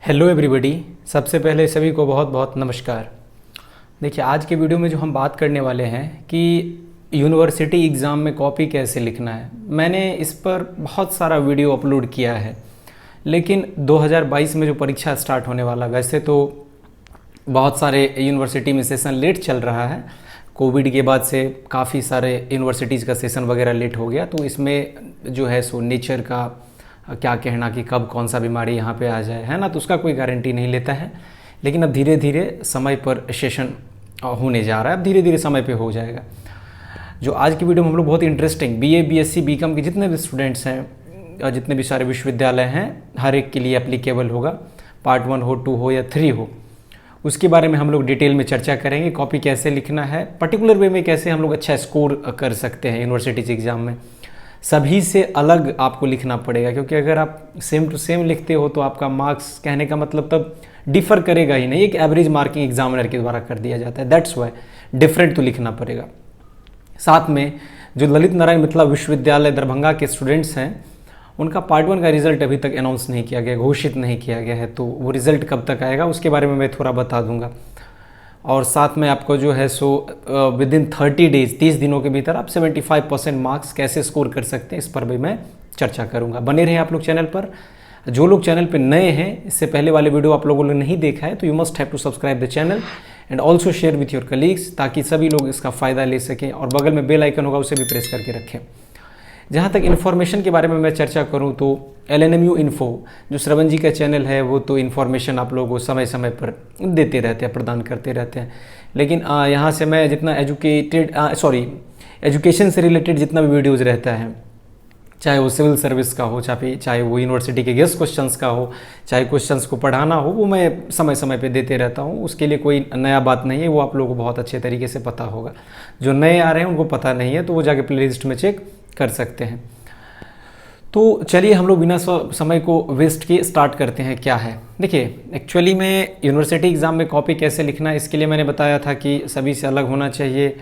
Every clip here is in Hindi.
Hello everybody. सबसे पहले सभी को बहुत बहुत नमस्कार। देखिए, आज के वीडियो में जो हम बात करने वाले हैं कि यूनिवर्सिटी एग्ज़ाम में कॉपी कैसे लिखना है। मैंने इस पर बहुत सारा वीडियो अपलोड किया है, लेकिन 2022 में जो परीक्षा स्टार्ट होने वाला, वैसे तो बहुत सारे यूनिवर्सिटी में सेशन लेट चल रहा है। कोविड के बाद से काफ़ी सारे यूनिवर्सिटीज़ का सेशन वगैरह लेट हो गया, तो इसमें जो है सो नेचर का क्या कहना कि कब कौन सा बीमारी यहाँ पे आ जाए, है ना, तो उसका कोई गारंटी नहीं लेता है। लेकिन अब धीरे धीरे समय पर सेशन होने जा रहा है, अब धीरे धीरे समय पे हो जाएगा। जो आज की वीडियो में हम लोग बहुत इंटरेस्टिंग बीए, बीएससी, बीकॉम के जितने भी स्टूडेंट्स हैं, जितने भी सारे विश्वविद्यालय हैं, हर एक के लिए एप्लीकेबल होगा। पार्ट 1 हो, 2 हो या 3 हो, उसके बारे में हम लोग डिटेल में चर्चा करेंगे। कॉपी कैसे लिखना है, पर्टिकुलर वे में कैसे हम लोग अच्छा स्कोर कर सकते हैं यूनिवर्सिटी एग्ज़ाम में। सभी से अलग आपको लिखना पड़ेगा, क्योंकि अगर आप सेम टू सेम लिखते हो तो आपका मार्क्स, कहने का मतलब तब डिफ़र करेगा ही नहीं। एक एवरेज मार्किंग एग्जामिनर के द्वारा कर दिया जाता है, दैट्स वाई डिफरेंट तो लिखना पड़ेगा। साथ में जो ललित नारायण मिथिला विश्वविद्यालय दरभंगा के स्टूडेंट्स हैं, उनका पार्ट 1 का रिजल्ट अभी तक अनाउंस नहीं किया गया, घोषित नहीं किया गया है, तो वो रिज़ल्ट कब तक आएगा उसके बारे में मैं थोड़ा बता दूंगा। और साथ में आपको जो है सो विद इन 30 डेज, 30 दिनों के भीतर आप 75% मार्क्स कैसे स्कोर कर सकते हैं, इस पर भी मैं चर्चा करूंगा। बने रहे आप लोग चैनल पर। जो लोग चैनल पर नए हैं, इससे पहले वाले वीडियो आप लोगों ने नहीं देखा है, तो you must have to subscribe the channel and also share with your colleagues, ताकि सभी लोग इसका फ़ायदा ले सकें। और बगल में बेल आइकन होगा, उसे भी प्रेस करके रखें। जहाँ तक इन्फॉर्मेशन के बारे में मैं चर्चा करूँ तो LNMU इन्फो जो श्रवण जी का चैनल है, वो तो इन्फॉर्मेशन आप लोगों को समय समय पर देते रहते हैं, प्रदान करते रहते हैं। लेकिन यहाँ से मैं जितना एजुकेशन से रिलेटेड जितना भी वीडियोज़ रहता है, चाहे वो सिविल सर्विस का हो, चाहे वो यूनिवर्सिटी के गेस्ट क्वेश्चंस का हो, चाहे क्वेश्चंस को पढ़ाना हो, वो मैं समय समय पे देते रहता हूँ। उसके लिए कोई नया बात नहीं है, वो आप लोगों को बहुत अच्छे तरीके से पता होगा। जो नए आ रहे हैं उनको पता नहीं है, तो वो जाके प्ले लिस्ट में चेक कर सकते हैं। तो चलिए हम लोग बिना समय को वेस्ट किए स्टार्ट करते हैं। क्या है, देखिए, एक्चुअली में यूनिवर्सिटी एग्ज़ाम में कॉपी कैसे लिखना है, इसके लिए मैंने बताया था कि सभी से अलग होना चाहिए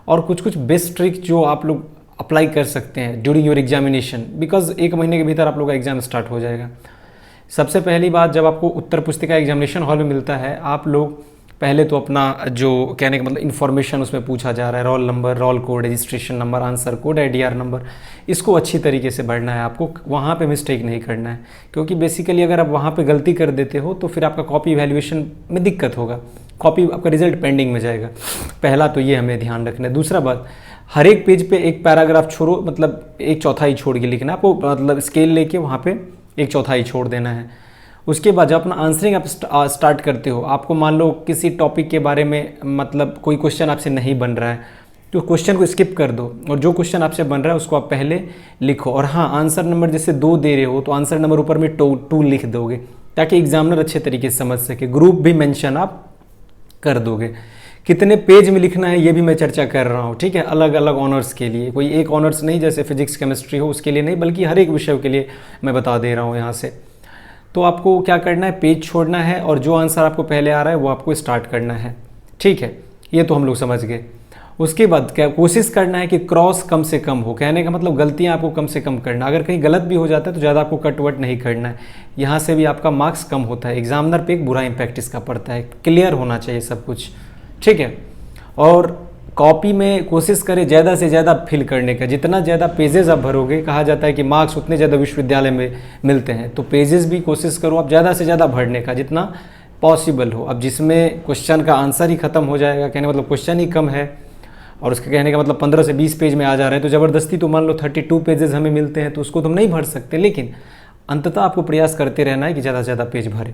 और कुछ कुछ बेस्ट ट्रिक जो आप लोग अप्लाई कर सकते हैं ड्यूरिंग योर एग्जामिनेशन, बिकॉज 1 महीने के भीतर आप लोग का एग्ज़ाम स्टार्ट हो जाएगा। सबसे पहली बात, जब आपको उत्तर पुस्तिका एग्जामिनेशन हॉल में मिलता है, आप लोग पहले तो अपना जो कहने का मतलब इन्फॉर्मेशन उसमें पूछा जा रहा है, roll number, roll code, registration number, answer code, IDR number, इसको अच्छी तरीके से भरना है आपको। वहाँ पे मिस्टेक नहीं करना है, क्योंकि बेसिकली अगर आप वहाँ पे गलती कर देते हो तो फिर आपका कॉपी इवैल्यूएशन में दिक्कत होगा, कॉपी आपका रिजल्ट पेंडिंग में जाएगा। पहला तो ये हमें ध्यान रखना है। दूसरा बात, हर एक पेज पे एक पैराग्राफ छोड़ो, मतलब 1/4 छोड़ के लिखना है आपको, मतलब स्केल लेके वहाँ पे 1/4 छोड़ देना है। उसके बाद जब अपना आंसरिंग आप स्टार्ट करते हो, आपको मान लो किसी टॉपिक के बारे में मतलब कोई क्वेश्चन आपसे नहीं बन रहा है, तो क्वेश्चन को स्किप कर दो और जो क्वेश्चन आपसे बन रहा है उसको आप पहले लिखो। और हाँ, आंसर नंबर जैसे 2 दे रहे हो तो आंसर नंबर ऊपर में 2 लिख दोगे, ताकि एग्जामिनर अच्छे तरीके से समझ सके। ग्रुप भी मेंशन आप कर दोगे। कितने पेज में लिखना है ये भी मैं चर्चा कर रहा हूँ, ठीक है, अलग अलग ऑनर्स के लिए। कोई एक ऑनर्स नहीं, जैसे फिजिक्स केमिस्ट्री हो उसके लिए नहीं, बल्कि हर एक विषय के लिए मैं बता दे रहा हूँ यहाँ से। तो आपको क्या करना है, पेज छोड़ना है और जो आंसर आपको पहले आ रहा है वो आपको स्टार्ट करना है, ठीक है। ये तो हम लोग समझ गए। उसके बाद क्या कोशिश करना है कि क्रॉस कम से कम हो, कहने का मतलब गलतियां आपको कम से कम करना। अगर कहीं गलत भी हो जाता है तो ज़्यादा आपको कटवट नहीं करना है, यहाँ से भी आपका मार्क्स कम होता है। एग्जामिनर पे एक बुरा इम्पैक्ट इसका पड़ता है। क्लियर होना चाहिए सब कुछ, ठीक है। और कॉपी में कोशिश करें ज़्यादा से ज़्यादा फिल करने का। जितना ज़्यादा पेजेस आप भरोगे, कहा जाता है कि मार्क्स उतने ज़्यादा विश्वविद्यालय में मिलते हैं, तो पेजेस भी कोशिश करो आप ज़्यादा से ज़्यादा भरने का, जितना पॉसिबल हो। अब जिसमें क्वेश्चन का आंसर ही खत्म हो जाएगा, कहने मतलब क्वेश्चन ही कम है और उसके कहने का मतलब 15 से 20 पेज में आ जा रहे हैं, तो ज़बरदस्ती तो मान लो 32 पेजेस हमें मिलते हैं, तो उसको तो हम नहीं भर सकते। लेकिन अंततः आपको प्रयास करते रहना है कि ज़्यादा से ज़्यादा पेज भरें,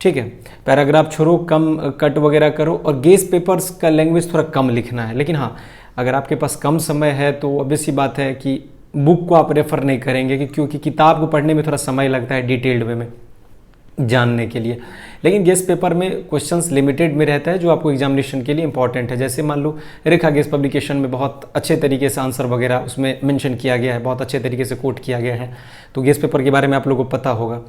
ठीक है। पैराग्राफ छोड़ो, कम कट वगैरह करो और गेस पेपर्स का लैंग्वेज थोड़ा कम लिखना है। लेकिन हाँ, अगर आपके पास कम समय है तो ऑब्वियस सी बात है कि बुक को आप रेफ़र नहीं करेंगे, क्योंकि किताब को पढ़ने में थोड़ा समय लगता है डिटेल्ड वे में जानने के लिए। लेकिन गेस पेपर में क्वेश्चंस लिमिटेड में रहता है, जो आपको एग्जामिनेशन के लिए इंपॉर्टेंट है। जैसे मान लो रेखा गेस पब्लिकेशन में बहुत अच्छे तरीके से आंसर वगैरह उसमें मेंशन किया गया है, बहुत अच्छे तरीके से कोट किया गया है, तो गेस पेपर के बारे में आप लोगों को पता होगा।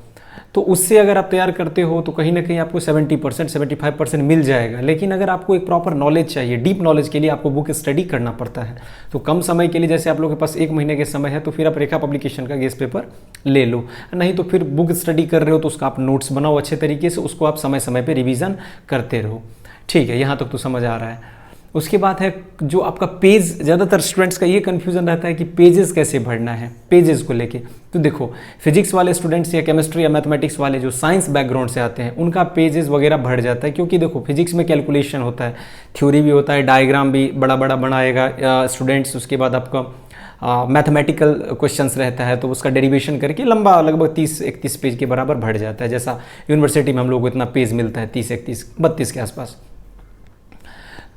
तो उससे अगर आप तैयार करते हो तो कहीं ना कहीं आपको 70% 75% मिल जाएगा। लेकिन अगर आपको एक प्रॉपर नॉलेज चाहिए, डीप नॉलेज के लिए आपको बुक स्टडी करना पड़ता है। तो कम समय के लिए, जैसे आप लोगों के पास 1 महीने के समय है, तो फिर आप रेखा पब्लिकेशन का गेस्ट पेपर ले लो। नहीं तो फिर बुक स्टडी कर रहे हो तो उसका आप नोट्स बनाओ अच्छे तरीके से, उसको आप समय समय पर रिविज़न करते रहो। ठीक है, यहाँ तक तो समझ आ रहा है। उसके बाद है जो आपका पेज, ज़्यादातर स्टूडेंट्स का ये कन्फ्यूज़न रहता है कि पेजेस कैसे भरना है, पेजेस को लेके। तो देखो, फिजिक्स वाले स्टूडेंट्स या केमिस्ट्री या मैथमेटिक्स वाले जो साइंस बैकग्राउंड से आते हैं उनका पेजेस वगैरह भर जाता है, क्योंकि देखो फिजिक्स में कैलकुलेशन होता है, थ्योरी भी होता है, डायग्राम भी बड़ा बड़ा बनाएगा स्टूडेंट्स। उसके बाद आपका मैथमेटिकल क्वेश्चंस रहता है, तो उसका डेरिवेशन करके लंबा लगभग 30-31 पेज के बराबर भर जाता है। जैसा यूनिवर्सिटी में हम लोग को इतना पेज मिलता है, 30-31-32 के आसपास।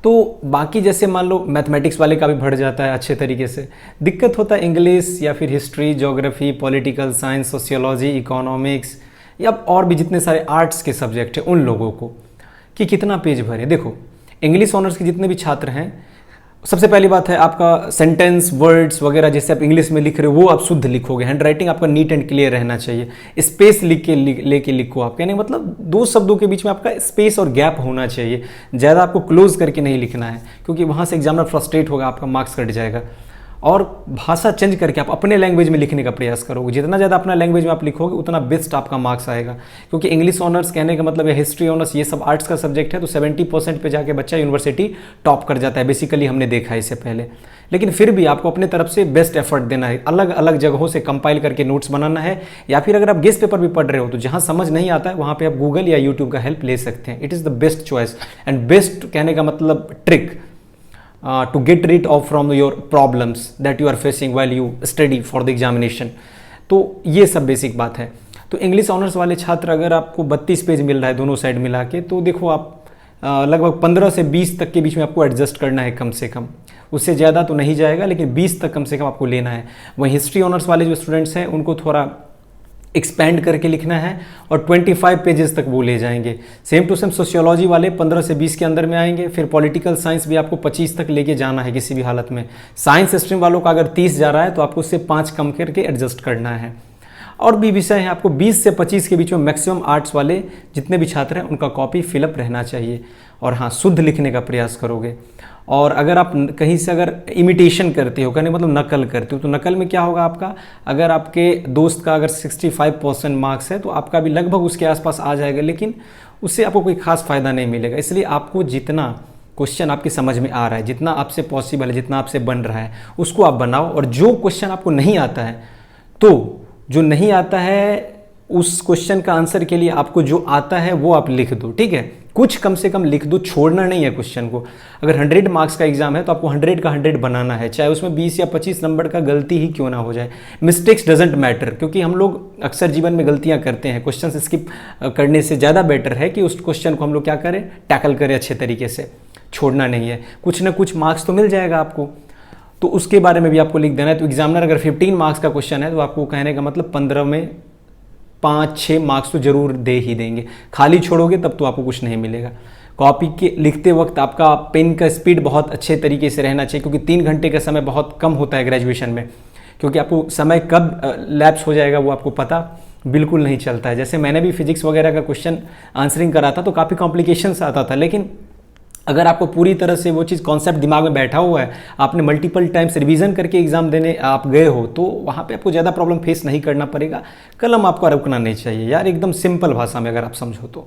तो बाकी जैसे मान लो मैथमेटिक्स वाले का भी बढ़ जाता है अच्छे तरीके से। दिक्कत होता है इंग्लिश या फिर history, geography, political science, sociology, economics या और भी जितने सारे आर्ट्स के सब्जेक्ट हैं उन लोगों को कि कितना पेज भरे। देखो, इंग्लिश ऑनर्स के जितने भी छात्र हैं, सबसे पहली बात है आपका सेंटेंस, वर्ड्स वगैरह जैसे आप इंग्लिश में लिख रहे हो वो आप शुद्ध लिखोगे। हैंड राइटिंग आपका नीट एंड क्लियर रहना चाहिए। स्पेस लेके लिखो आप, यानी मतलब 2 शब्दों के बीच में आपका स्पेस और गैप होना चाहिए। ज़्यादा आपको क्लोज करके नहीं लिखना है, क्योंकि वहाँ से एग्जामिनर फ्रस्ट्रेट होगा, आपका मार्क्स कट जाएगा। और भाषा चेंज करके आप अपने लैंग्वेज में लिखने का प्रयास करोगे। जितना ज़्यादा अपना लैंग्वेज में आप लिखोगे उतना बेस्ट आपका मार्क्स आएगा। क्योंकि इंग्लिश ऑनर्स कहने का मतलब है, हिस्ट्री ऑनर्स ये सब आर्ट्स का सब्जेक्ट है, तो 70% पे जाके बच्चा यूनिवर्सिटी टॉप कर जाता है। बेसिकली हमने देखा है इससे पहले। लेकिन फिर भी आपको अपने तरफ से बेस्ट एफर्ट देना है, अलग अलग जगहों से कंपाइल करके नोट्स बनाना है। या फिर अगर आप गेस्ट पेपर भी पढ़ रहे हो तो जहाँ समझ नहीं आता है वहाँ पे आप गूगल या यूट्यूब का हेल्प ले सकते हैं। It is the best choice and best कहने का मतलब trick to get rid of from your problems that you are facing while you study for the examination। तो ये सब बेसिक बात है। तो इंग्लिश ऑनर्स वाले छात्र, अगर आपको 32 पेज मिल रहा है दोनों साइड मिला के, तो देखो आप लगभग 15 से 20 तक के बीच में आपको एडजस्ट करना है कम से कम। उससे ज़्यादा तो नहीं जाएगा, लेकिन 20 तक कम से कम आपको लेना है। वहीं हिस्ट्री ऑनर्स वाले जो स्टूडेंट्स हैं उनको थोड़ा एक्सपेंड करके लिखना है और 25 पेजेस तक वो ले जाएंगे। सेम टू सेम सोशियोलॉजी वाले 15 से 20 के अंदर में आएंगे। फिर पॉलिटिकल साइंस भी आपको 25 तक लेके जाना है किसी भी हालत में। साइंस स्ट्रीम वालों का अगर 30 जा रहा है तो आपको उससे 5 कम करके एडजस्ट करना है। और भी विषय हैं, आपको 20 से 25 के बीच में मैक्सिमम आर्ट्स वाले जितने भी छात्र हैं उनका कॉपी फिलअप रहना चाहिए। और हाँ, शुद्ध लिखने का प्रयास करोगे। और अगर आप कहीं से अगर इमिटेशन करते हो, कहने मतलब नकल करते हो, तो नकल में क्या होगा आपका, अगर आपके दोस्त का अगर 65% मार्क्स है तो आपका भी लगभग उसके आसपास आ जाएगा, लेकिन उससे आपको कोई खास फ़ायदा नहीं मिलेगा। इसलिए आपको जितना क्वेश्चन आपकी समझ में आ रहा है, जितना आपसे पॉसिबल है, जितना आपसे बन रहा है, उसको आप बनाओ। और जो क्वेश्चन आपको नहीं आता है, तो जो नहीं आता है उस क्वेश्चन का आंसर के लिए आपको जो आता है वो आप लिख दो। ठीक है, कुछ कम से कम लिख दो, छोड़ना नहीं है क्वेश्चन को। अगर 100 मार्क्स का एग्जाम है तो आपको 100 का 100 बनाना है, चाहे उसमें 20 या 25 नंबर का गलती ही क्यों ना हो जाए। मिस्टेक्स डजेंट मैटर, क्योंकि हम लोग अक्सर जीवन में गलतियां करते हैं। क्वेश्चन स्किप करने से ज़्यादा बेटर है कि उस क्वेश्चन को हम लोग क्या करें, टैकल करें अच्छे तरीके से। छोड़ना नहीं है, कुछ ना कुछ मार्क्स तो मिल जाएगा आपको, तो उसके बारे में भी आपको लिख देना है। तो एग्जामिनर अगर 15 मार्क्स का क्वेश्चन है तो आपको कहने का मतलब 15 में 5-6 मार्क्स तो जरूर दे ही देंगे। खाली छोड़ोगे तब तो आपको कुछ नहीं मिलेगा। कॉपी के लिखते वक्त आपका पेन का स्पीड बहुत अच्छे तरीके से रहना चाहिए, क्योंकि 3 घंटे का समय बहुत कम होता है ग्रेजुएशन में। क्योंकि आपको समय कब लैप्स हो जाएगा वो आपको पता बिल्कुल नहीं चलता है। जैसे मैंने भी फिजिक्स वगैरह का क्वेश्चन आंसरिंग करा था तो काफ़ी कॉम्प्लिकेशंस आता था, लेकिन अगर आपको पूरी तरह से वो चीज़ कॉन्सेप्ट दिमाग में बैठा हुआ है, आपने मल्टीपल टाइम्स रिवीजन करके एग्जाम देने आप गए हो, तो वहाँ पे आपको ज़्यादा प्रॉब्लम फेस नहीं करना पड़ेगा। कलम आपको रुकना नहीं चाहिए यार, एकदम सिंपल भाषा में अगर आप समझो तो।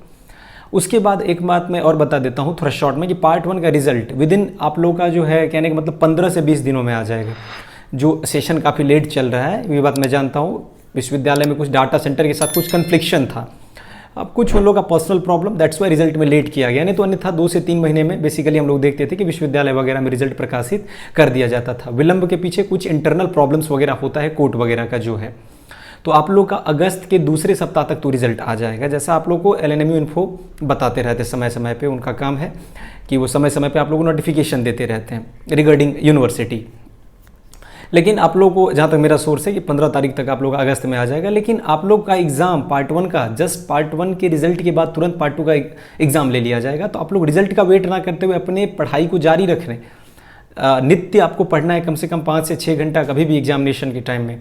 उसके बाद एक बात मैं और बता देता हूँ थोड़ा शॉर्ट में, कि पार्ट 1 का रिजल्ट विद इन आप लोगों का जो है कहने का मतलब 15 से 20 दिनों में आ जाएगा। जो सेशन काफ़ी लेट चल रहा है ये बात मैं जानता हूँ, विश्वविद्यालय में कुछ डाटा सेंटर के साथ कुछ कन्फ्लिक्शन था। अब कुछ उन लोगों का personal problem, that's why result में लेट किया गया। नहीं तो अन्यथा 2 से 3 महीने में बेसिकली हम लोग देखते थे कि विश्वविद्यालय वगैरह में रिजल्ट प्रकाशित कर दिया जाता था। विलंब के पीछे कुछ इंटरनल प्रॉब्लम्स वगैरह होता है, कोर्ट वगैरह का जो है। तो आप लोग का अगस्त के दूसरे सप्ताह तक तो रिजल्ट आ जाएगा। जैसा आप लोग को LNMU इन्फो बताते रहते समय समय पे, उनका काम है कि वो समय समय पे आप लोग को नोटिफिकेशन देते रहते हैं रिगार्डिंग यूनिवर्सिटी। लेकिन आप लोग को जहाँ तक मेरा सोर्स है कि 15 तारीख तक आप लोग अगस्त में आ जाएगा। लेकिन आप लोग का एग्ज़ाम पार्ट 1 का जस्ट पार्ट 1 के रिजल्ट के बाद तुरंत पार्ट 2 का एग्ज़ाम ले लिया जाएगा। तो आप लोग रिजल्ट का वेट ना करते हुए अपने पढ़ाई को जारी रख रहे। नित्य आपको पढ़ना है कम से कम 5 से 6 घंटा कभी भी एग्जामिनेशन के टाइम में।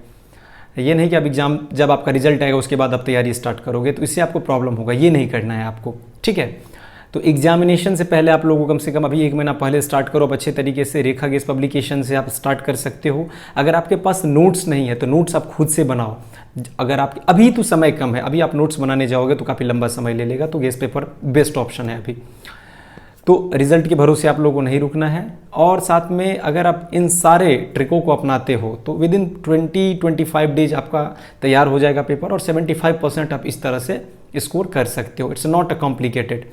ये नहीं कि आप एग्ज़ाम जब आपका रिजल्ट आएगा उसके बाद आप तैयारी स्टार्ट करोगे, तो इससे आपको प्रॉब्लम होगा, ये नहीं करना है आपको, ठीक है। तो एग्जामिनेशन से पहले आप लोगों को कम से कम अभी 1 महीना पहले स्टार्ट करो, आप अच्छे तरीके से रेखा गेस पब्लिकेशन से आप स्टार्ट कर सकते हो। अगर आपके पास नोट्स नहीं है तो नोट्स आप खुद से बनाओ। अगर आप अभी तो समय कम है, अभी आप नोट्स बनाने जाओगे तो काफ़ी लंबा समय ले लेगा, तो गेस पेपर बेस्ट ऑप्शन है अभी। तो रिजल्ट के भरोसे आप लोगों को नहीं रुकना है, और साथ में अगर आप इन सारे ट्रिकों को अपनाते हो तो विद इन 20-25 डेज आपका तैयार हो जाएगा पेपर, और 75% आप इस तरह से स्कोर कर सकते हो। इट्स नॉट अ कॉम्प्लिकेटेड,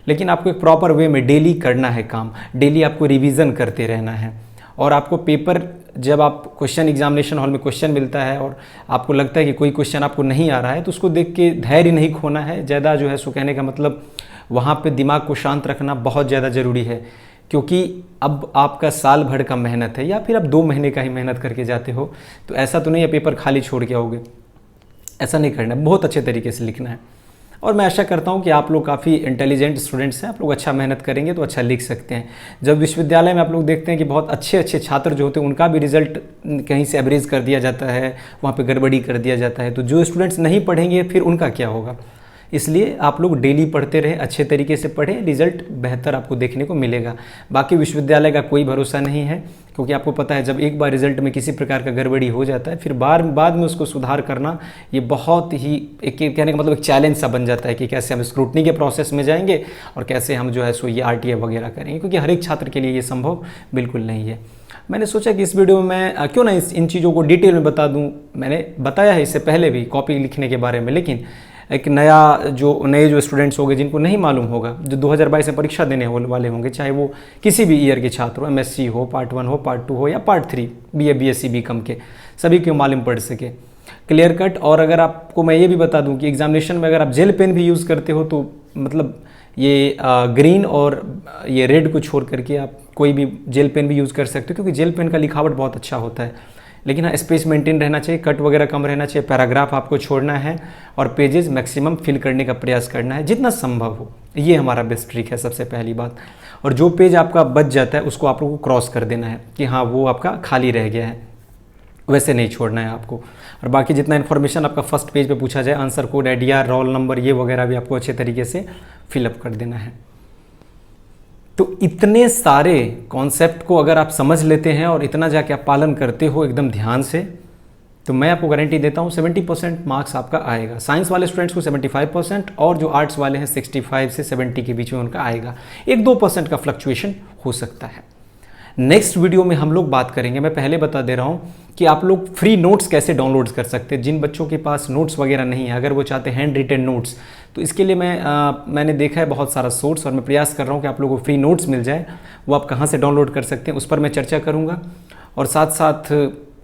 लेकिन आपको एक प्रॉपर वे में डेली करना है काम, डेली आपको रिवीजन करते रहना है। और आपको पेपर, जब आप क्वेश्चन एग्जामिनेशन हॉल में क्वेश्चन मिलता है और आपको लगता है कि कोई क्वेश्चन आपको नहीं आ रहा है, तो उसको देख के धैर्य नहीं खोना है ज़्यादा, जो है सो कहने का मतलब वहाँ पे दिमाग को शांत रखना बहुत ज़्यादा ज़रूरी है, क्योंकि अब आपका साल भर का मेहनत है, या फिर आप 2 महीने का ही मेहनत करके जाते हो, तो ऐसा तो नहीं है पेपर खाली छोड़ के आओगे, ऐसा नहीं करना है, बहुत अच्छे तरीके से लिखना है। और मैं आशा करता हूं कि आप लोग काफ़ी इंटेलिजेंट स्टूडेंट्स हैं, आप लोग अच्छा मेहनत करेंगे तो अच्छा लिख सकते हैं। जब विश्वविद्यालय में आप लोग देखते हैं कि बहुत अच्छे अच्छे छात्र जो होते हैं उनका भी रिजल्ट कहीं से एवरेज कर दिया जाता है, वहाँ पे गड़बड़ी कर दिया जाता है, तो जो स्टूडेंट्स नहीं पढ़ेंगे फिर उनका क्या होगा। इसलिए आप लोग डेली पढ़ते रहें, अच्छे तरीके से पढ़ें, रिजल्ट बेहतर आपको देखने को मिलेगा। बाकी विश्वविद्यालय का कोई भरोसा नहीं है, क्योंकि आपको पता है जब एक बार रिजल्ट में किसी प्रकार का गड़बड़ी हो जाता है, फिर बाद में उसको सुधार करना ये बहुत ही एक कहने का मतलब एक चैलेंज सा बन जाता है कि कैसे हम स्क्रूटनी के प्रोसेस में जाएंगे और कैसे हम जो है सो ये RTA वगैरह करेंगे, क्योंकि हर एक छात्र के लिए ये संभव बिल्कुल नहीं है। मैंने सोचा कि इस वीडियो में मैं क्यों ना इन चीज़ों को डिटेल में बता दूँ। मैंने बताया है इससे पहले भी कॉपी लिखने के बारे में, लेकिन एक नए जो स्टूडेंट्स होंगे जिनको नहीं मालूम होगा, जो 2022 में परीक्षा देने वाले होंगे, चाहे वो किसी भी ईयर के छात्र हो, MSc हो, पार्ट 1 हो, पार्ट 2 हो या पार्ट 3, BA BSc BCom के, सभी को मालूम पड़ सके क्लियर कट। और अगर आपको मैं ये भी बता दूं कि एग्जामिनेशन में अगर आप जेल पेन भी यूज़ करते हो तो मतलब ये ग्रीन और ये रेड को छोड़ करके आप कोई भी जेल पेन भी यूज़ कर सकते हो, क्योंकि जेल पेन का लिखावट बहुत अच्छा होता है। लेकिन हाँ, स्पेस मेंटेन रहना चाहिए, कट वगैरह कम रहना चाहिए, पैराग्राफ आपको छोड़ना है और पेजेस मैक्सिमम फिल करने का प्रयास करना है जितना संभव हो। ये हमारा बेस्ट ट्रिक है सबसे पहली बात। और जो पेज आपका बच जाता है उसको आप लोगों को क्रॉस कर देना है कि हाँ वो आपका खाली रह गया है, वैसे नहीं छोड़ना है आपको। और बाकी जितना इन्फॉर्मेशन आपका फर्स्ट पेज पे पूछा जाए, answer code, IDR, roll number, ये वगैरह भी आपको अच्छे तरीके से फिलअप कर देना है। तो इतने सारे कॉन्सेप्ट को अगर आप समझ लेते हैं और इतना जाके आप पालन करते हो एकदम ध्यान से, तो मैं आपको गारंटी देता हूँ 70% मार्क्स आपका आएगा। साइंस वाले स्टूडेंट्स को 75% और जो आर्ट्स वाले हैं 65 से 70 के बीच में उनका आएगा। 1-2% का फ्लक्चुएशन हो सकता है। नेक्स्ट वीडियो में हम लोग बात करेंगे, मैं पहले बता दे रहा हूँ कि आप लोग फ्री नोट्स कैसे डाउनलोड कर सकते हैं। जिन बच्चों के पास नोट्स वगैरह नहीं है, अगर वो चाहते हैं हैंड रिटन नोट्स, तो इसके लिए मैंने देखा है बहुत सारा सोर्स, और मैं प्रयास कर रहा हूँ कि आप लोगों को फ्री नोट्स मिल जाए। वो आप कहाँ से डाउनलोड कर सकते हैं उस पर मैं चर्चा करूँगा। और साथ साथ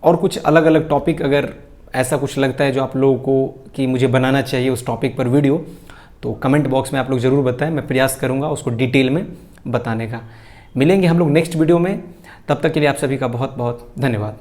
और कुछ अलग अलग टॉपिक, अगर ऐसा कुछ लगता है जो आप लोगों को कि मुझे बनाना चाहिए उस टॉपिक पर वीडियो, तो कमेंट बॉक्स में आप लोग ज़रूर बताएं, मैं प्रयास करूँगा उसको डिटेल में बताने का। मिलेंगे हम लोग नेक्स्ट वीडियो में, तब तक के लिए आप सभी का बहुत बहुत धन्यवाद।